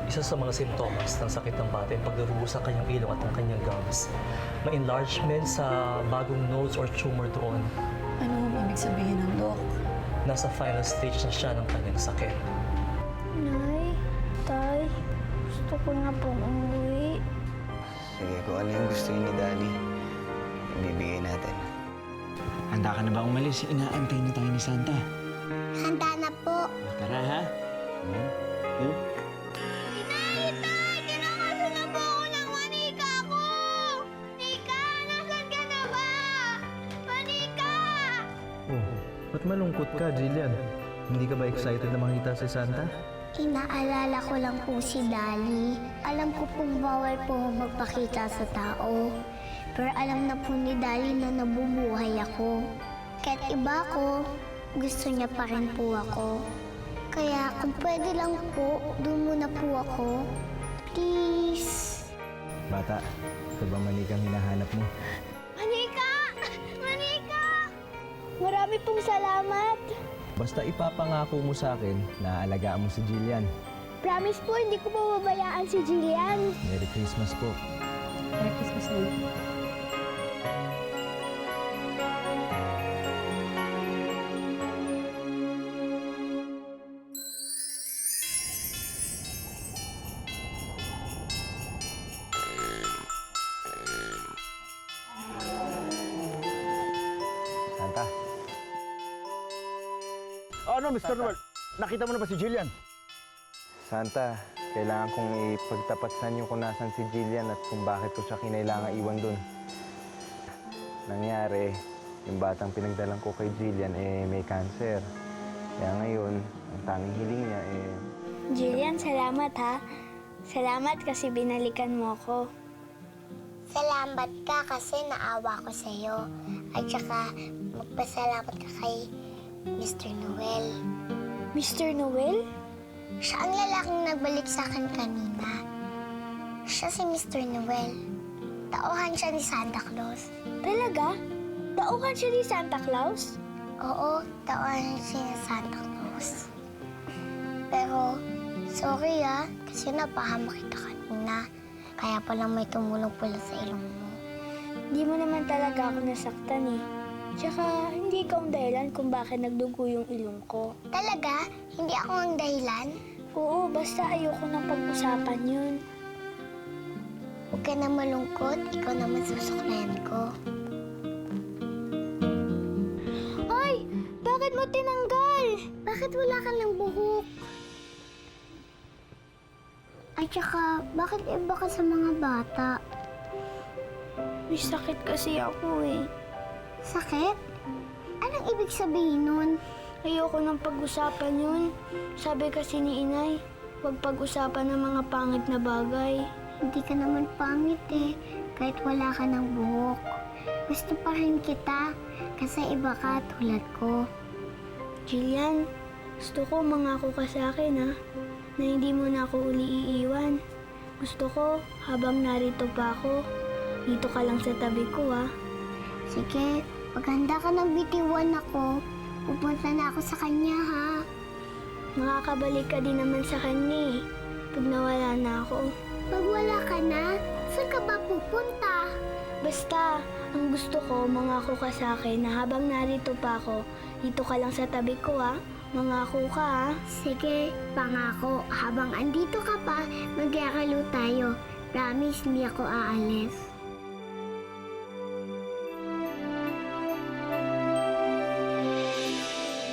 Isa sa mga simptomas ng sakit ng bata ay pagdurugo sa kanyang ilong at ang kanyang gums. May enlargement sa bagong nodes or tumor doon. Ano ang ibig sabihin ng Dok? Nasa final stage na siya ng kanyang sakit. Nay, Tay, gusto ko na pong umuwi. Sige, kung ano yung gusto ni Dali, ibibigay natin. Handa ka na ba umalis? Inaantay na tayo ni Santa. Handa na po. Tara ha? Hmm? Tay, kinakaso na po ako ng manika ko! Nika, nasan ka na ba? Manika! Oh, ba't malungkot ka, Jillian? Hindi ka ba excited na makita si Santa? Inaalala ko lang po si Dali. Alam ko pong bawal po magpakita sa tao. Pero alam na po ni Dali na nabubuhay ako. Kahit iba ko, gusto niya pa rin po ako. Kaya kung pwede lang po, doon muna po ako. Please. Bata, ito ba manikang hinahanap mo? Manika! Manika! Marami pong salamat. Basta ipapangako mo sa akin na aalagaan mo si Jillian. Promise po, hindi ko po babayaan si Jillian. Merry Christmas po. Merry Christmas din. Santa, Ano, Mr. Noel? Nakita mo na ba si Jillian? Santa, kailangan kong ipagtapatan yung kung nasan si Jillian at kung bakit ko siya kinailangan iwan dun. Nangyari, yung batang pinagdalan ko kay Jillian may cancer. Kaya ngayon, ang tanging hiling niya Jillian, salamat ha. Salamat kasi binalikan mo ako. Salamat ka kasi naawa ko sa'yo. At saka, magpasalamat ka kay Mr. Noel. Mr. Noel? Siya ang lalaking nagbalik sa akin kanina. Siya si Mr. Noel. Tauhan siya ni Santa Claus. Talaga? Tauhan siya ni Santa Claus? Oo, tauhan siya ni Santa Claus. Pero, sorry kasi napahamak kita kanina. Kaya palang may tumulong pala sa ilong mo. Di mo naman talaga ako nasaktan eh. Tsaka, hindi ikaw ang dahilan kung bakit nagdugo yung ilong ko. Talaga? Hindi ako ang dahilan? Oo, basta ayoko nang pag-usapan yun. Huwag ka na malungkot, ikaw naman susuklayan ko. Hoy! Bakit mo tinanggal? Bakit wala ka ng buhok? At saka, bakit iba ka sa mga bata? May sakit kasi ako eh. Sakit? Anong ibig sabihin nun? Ayoko nang pag-usapan yun. Sabi kasi ni Inay, huwag pag-usapan ng mga pangit na bagay. Hindi ka naman pangit eh, kahit wala ka ng buhok. Gusto pa rin kita, kasi iba ka tulad ko. Jillian, gusto ko mangako ka sa akin ha, na hindi mo na ako uli iiwan. Gusto ko, habang narito pa ako, dito ka lang sa tabi ko ha. Sige, paghanda ka ng bitiwan ako, pupunta na ako sa kanya ha. Makakabalik ka din naman sa kanya eh, pag nawala na ako. Pag wala ka na, saan ka ba pupunta? Basta, ang gusto ko, mangako ka sa akin na habang narito pa ako, dito ka lang sa tabi ko ha. Mangako ka ha. Sige, pangako. Habang andito ka pa, maglalaro tayo. Promise, hindi ako aalis.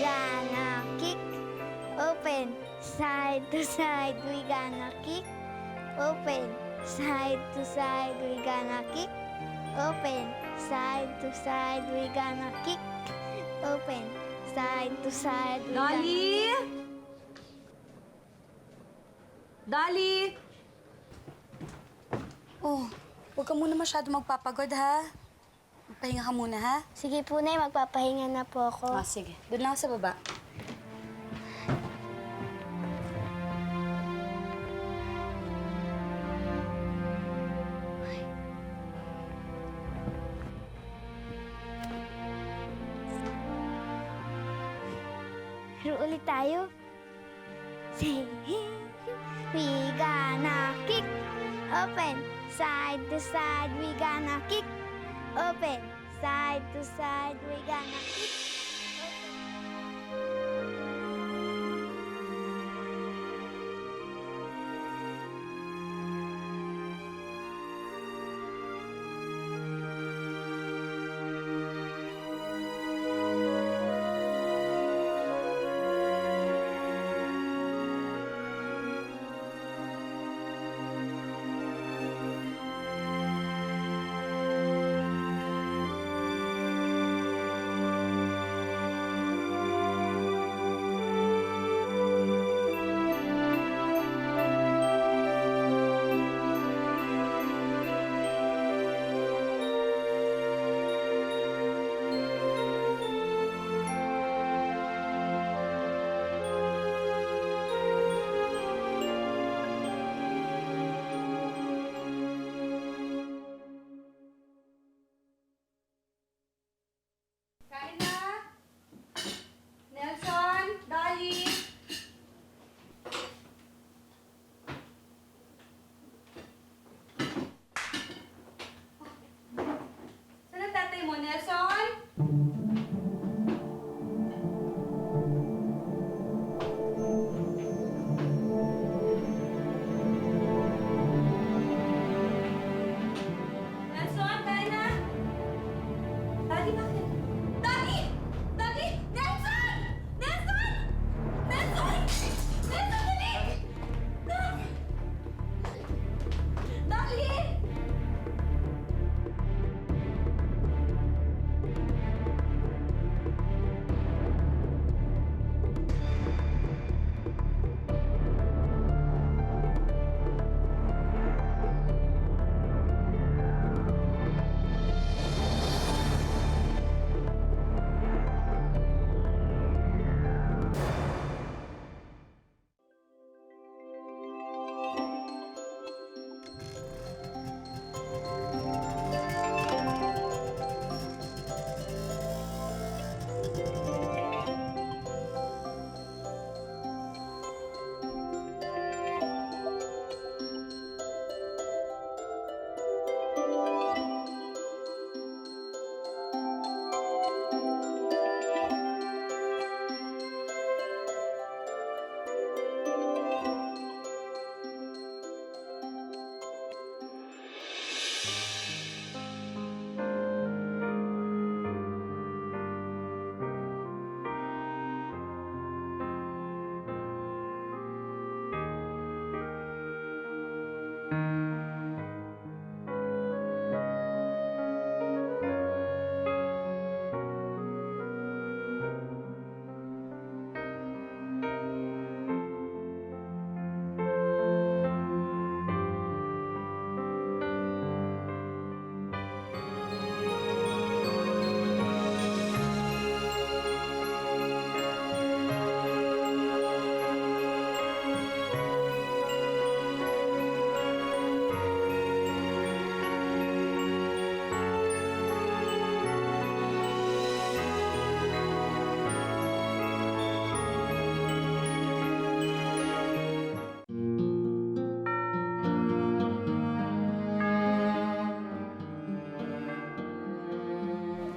Gonna kick, open, side to side, we gonna kick, open, side to side, we gonna kick, open, side to side, we gonna kick, open, side to side, we gonna... Dali! Dali! Oh, huwag ka muna masyado magpapagod, ha? Magpahinga ka muna, ha? Sige po, Nay, magpapahinga na po ako. Ah, sige. Doon lang ako sa baba. Laro ulit tayo. Say, We gonna kick. Open. Side to side, we gonna kick. Open. Side to side, we gonna kick. Kain na! Nelson! Dali! Saan ang tatay mo, Nelson? Nelson, kain na! Dali, bakit? Dali! Dali! Nelson! Nelson! Nelson! Nelson, dali! Dali! Dali!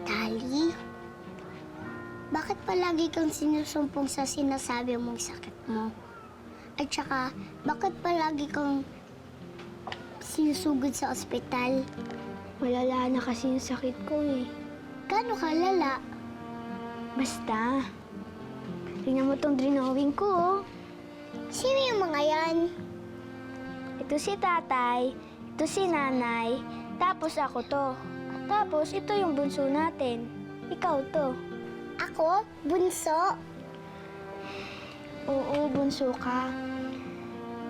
Dali, bakit palagi kang sinusumpong sa sinasabi mong sakit mo? At saka, bakit palagi kang sinusugod sa ospital? Malala na kasi yung sakit ko eh. Gano'n kalala? Basta. Tingnan mo tong drawing ko oh. Sino yung mga yan? Ito si tatay, ito si nanay, tapos ako to. Tapos ito yung bunso natin. Ikaw to. Ako? Bunso? Oo, bunso ka.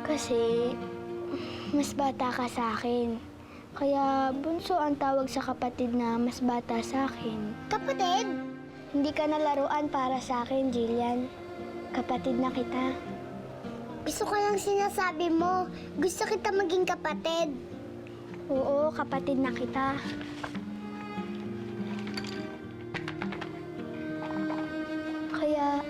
Kasi mas bata ka sa akin. Kaya bunso ang tawag sa kapatid na mas bata sa akin. Kapatid? Hindi ka na laruan para sa akin, Jillian. Kapatid na kita. Gusto ko lang sinasabi mo. Gusto kita maging kapatid. Oo, kapatid na kita. Kaya,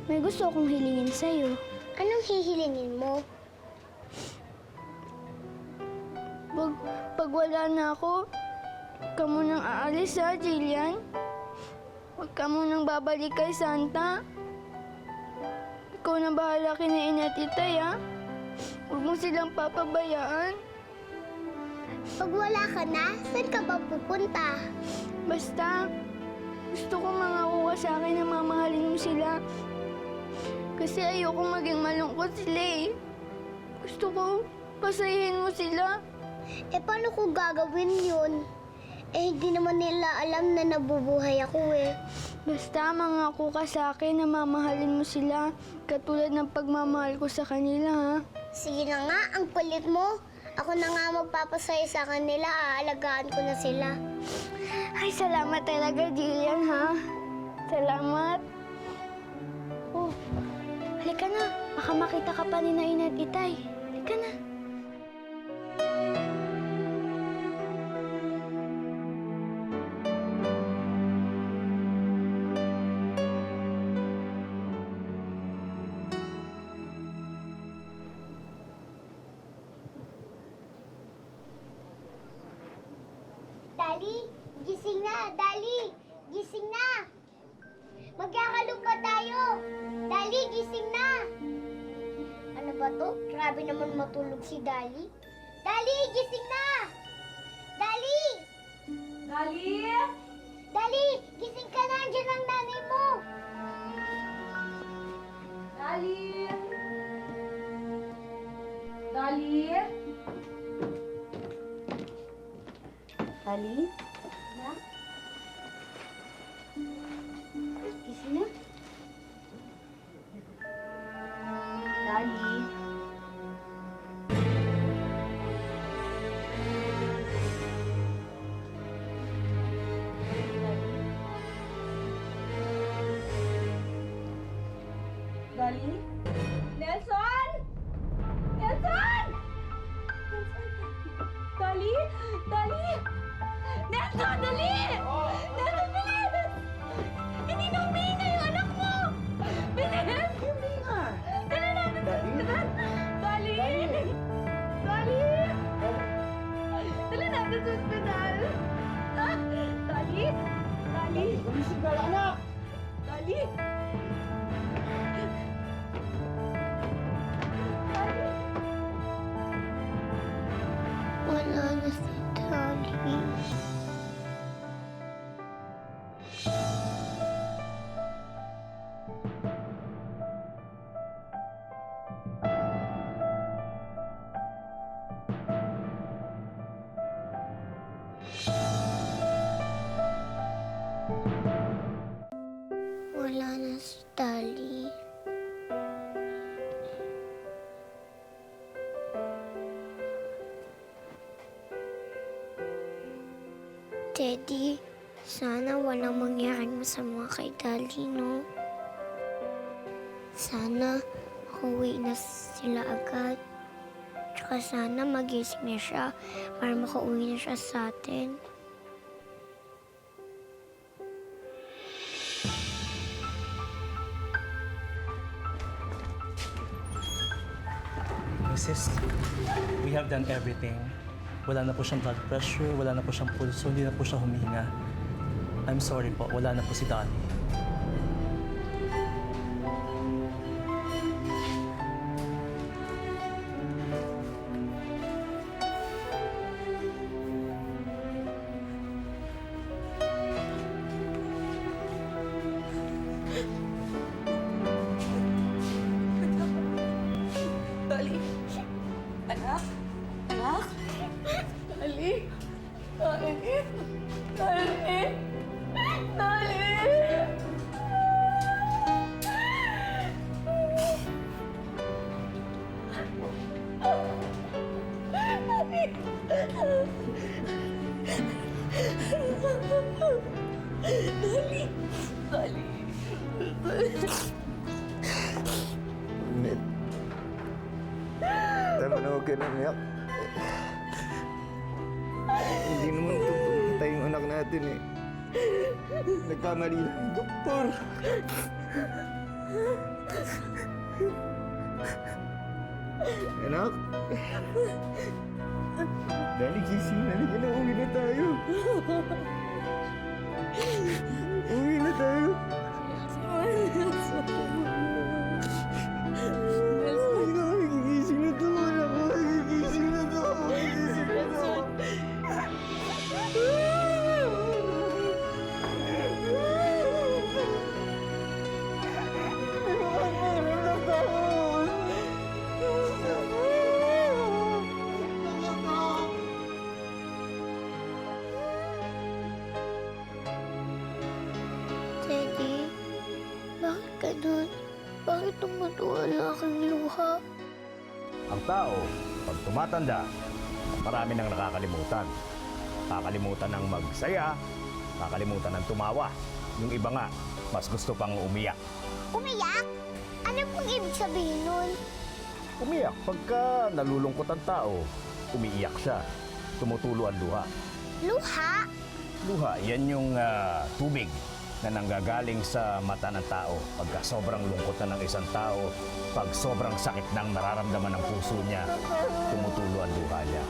may gusto akong hilingin sa'yo. Anong hihilingin mo? Pag wala na ako, huwag ka munang aalis ha, Jillian. Huwag ka munang babalik kay Santa. Ikaw na bahala kina Ina at Itay ha. Huwag mo silang papabayaan. Pag wala ka na, saan ka ba pupunta? Basta, gusto ko mangako ka sa akin na mamahalin mo sila. Kasi ayoko maging malungkot sila eh. Gusto ko pasayahin mo sila. Eh, paano ko gagawin yun? Eh, hindi naman nila alam na nabubuhay ako eh. Basta mangako ka sa akin na mamahalin mo sila. Katulad ng pagmamahal ko sa kanila ha. Sige na nga, ang kulit mo. Ako na nga magpapasaya sa kanila, aalagaan ko na sila. Ay, salamat talaga, Jillian ha. Salamat. Oh, halika na. Baka makita ka pa ni Ina at Itay. Halika na. Dali, gising na! Dali, gising na! Magkakalupa tayo! Dali, gising na! Ano ba to? Grabe naman matulog si Dali. Dali, gising na! Dali! Dali! Dali, gising ka na! Andiyan ang nanay mo! Dali! Dali! Dali? Na? Gising na? Dali! Dali? Nelson! Nelson! Dali! Dali! Nelson, dali! Nelson, bilis! Hindi na humihinga yung anak mo! Bilis! Humihinga! Dali natin sa ospital! Dali! Dali! Dali natin sa ospital! Ah, Dali! Dali! Gumising ka, anak! Dali! Wala na si Dali. Wala na si Dali. Teddy, sana walang mangyaring masama kay Dali, no? Sana makauwi na sila agad. Tsaka sana magising na siya para makauwi na siya sa atin. Mrs., we have done everything. Wala na po siyang blood pressure, wala na po siyang pulso, hindi na po siya humihinga. I'm sorry po, wala na po si Donnie. Dali! Anak! Anak! Dali! Dali! Dali! Dali! Dali! Dali! Net. Tama na, huwag ka na umiyak. Hindi naman tutulong yung anak natin eh. Nagkamali lang yung doktor. Anak? Dali, gising na. Halika na, uwi na tayo. Uwi na tayo. Uwi na, gigising na to. Anak ko, gigising na to. Gigising na to. Teddy, bakit ganun? Bakit tumutuwa ang aking luha? Ang tao, pag tumatanda, marami nang nakakalimutan. Kakalimutan ng magsaya, kakalimutan ng tumawa. Yung iba nga, mas gusto pang umiyak. Umiyak? Ano pong ibig sabihin nun? Umiyak pagka nalulungkot ang tao, umiiyak siya. Tumutulo ang luha. Luha? Luha, yan yung tubig na nanggagaling sa mata ng tao. Pagka sobrang lungkot na ng isang tao, pag sobrang sakit ng nararamdaman ng puso niya, tumutulo ang luha niya.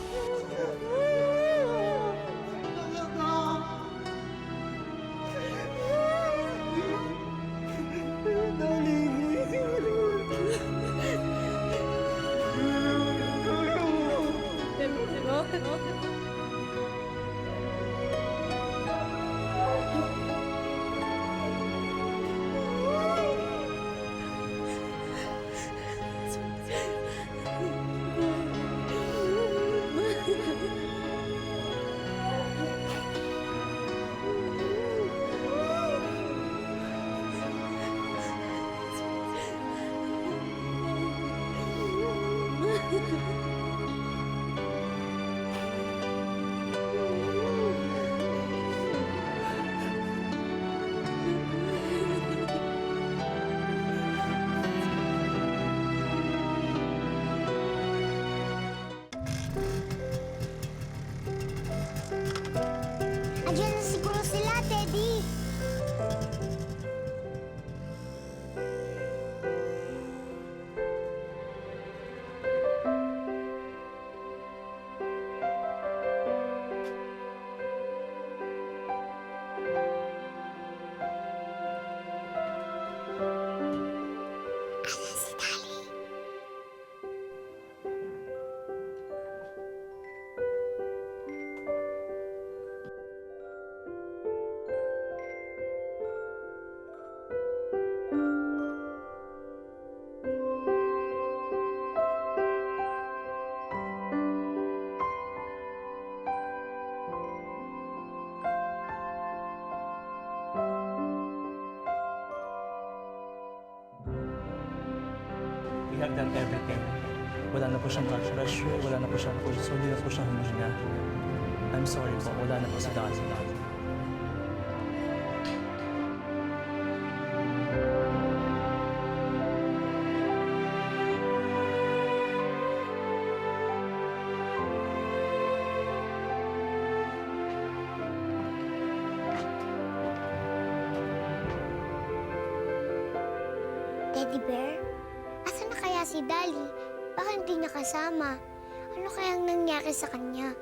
Andiyan na siguro sila, Teddy. Asan si Dali? We have done everything. Wala na po siyang blood pressure, wala na po siyang pulso, hindi na po siya humihinga. I'm sorry po, wala na po si Dali. Teddy Bear? Asan na kaya si Dali? Bakit hindi niya kasama? Ano kayang nangyari sa kanya?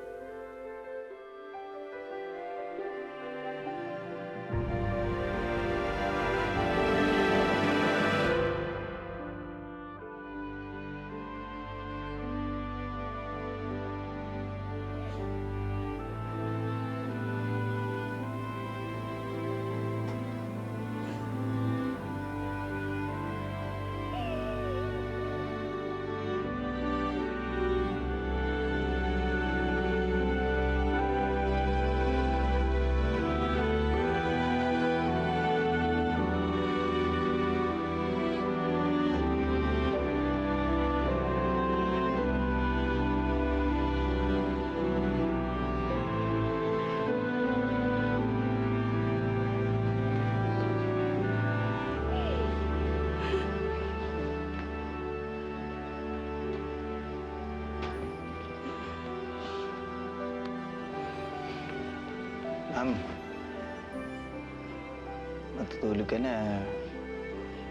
Matutulog ka na.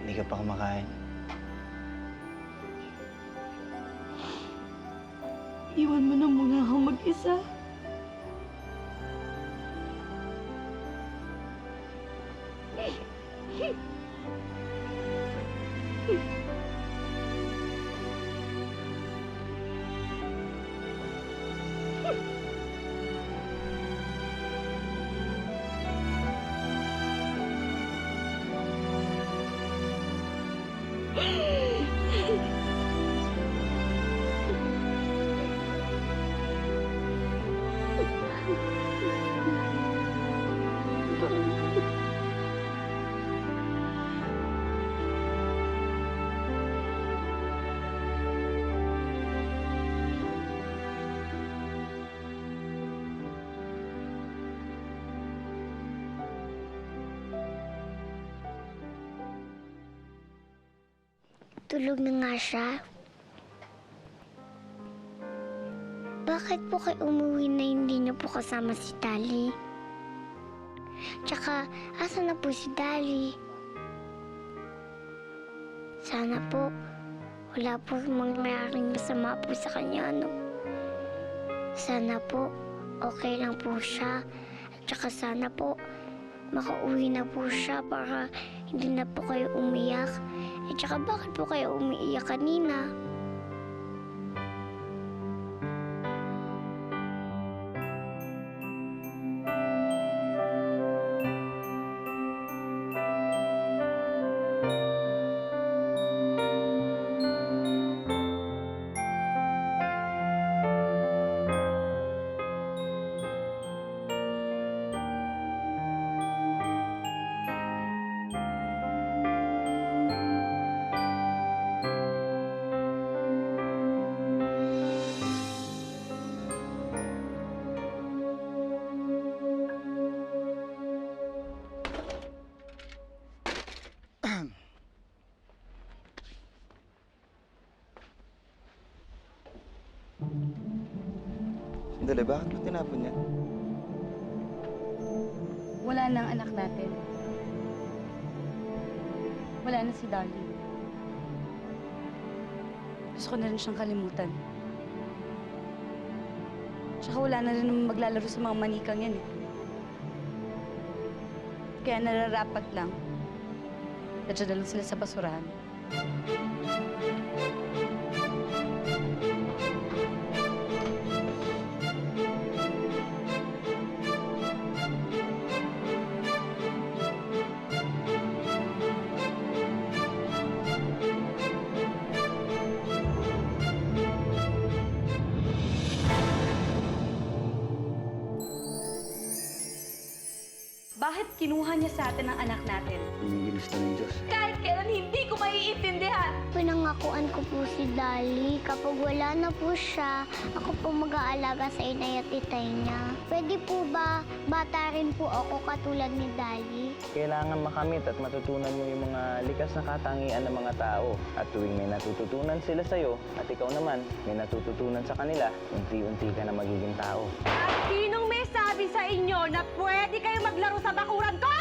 Hindi ka pa kumakain. Iwan mo na muna ako mag-isa. Tulog na nga siya. Bakit po kayo umuwi na hindi niyo po kasama si Dali? Tsaka, asa na po si Dali? Sana po, wala po mangyaring masama po sa kanya, no? Sana po, okay lang po siya. At tsaka sana po, makauwi na po siya para hindi na po kayo umiyak. At tsaka bakit po kayo umiiyak kanina? Sandali, bakit mo tinapon yan? Wala na ang anak natin. Wala na si Dolly. Gusto ko na rin siyang kalimutan. Tsaka wala na rin naman maglalaro sa mga manikang yan eh. Kaya nararapat lang. Dadya na lang sila sa basurahan. Bakit kinuha niya sa atin ang anak natin? Pinigilis na ng Diyos. Kahit kailan hindi ko maiintindihan. Pinangakuan ko po si Dali. Kapag wala na po siya, ako po mag-aalaga sa inay at itay niya. Pwede po ba bata rin po ako katulad ni Dali? Kailangan makamit at matutunan mo yung mga likas na katangian ng mga tao. At tuwing may natututunan sila sa'yo, at ikaw naman may natututunan sa kanila, unti-unti ka na magiging tao. Sinong may sabi sa inyo na pwede kayo maglaro sa bakuran ko?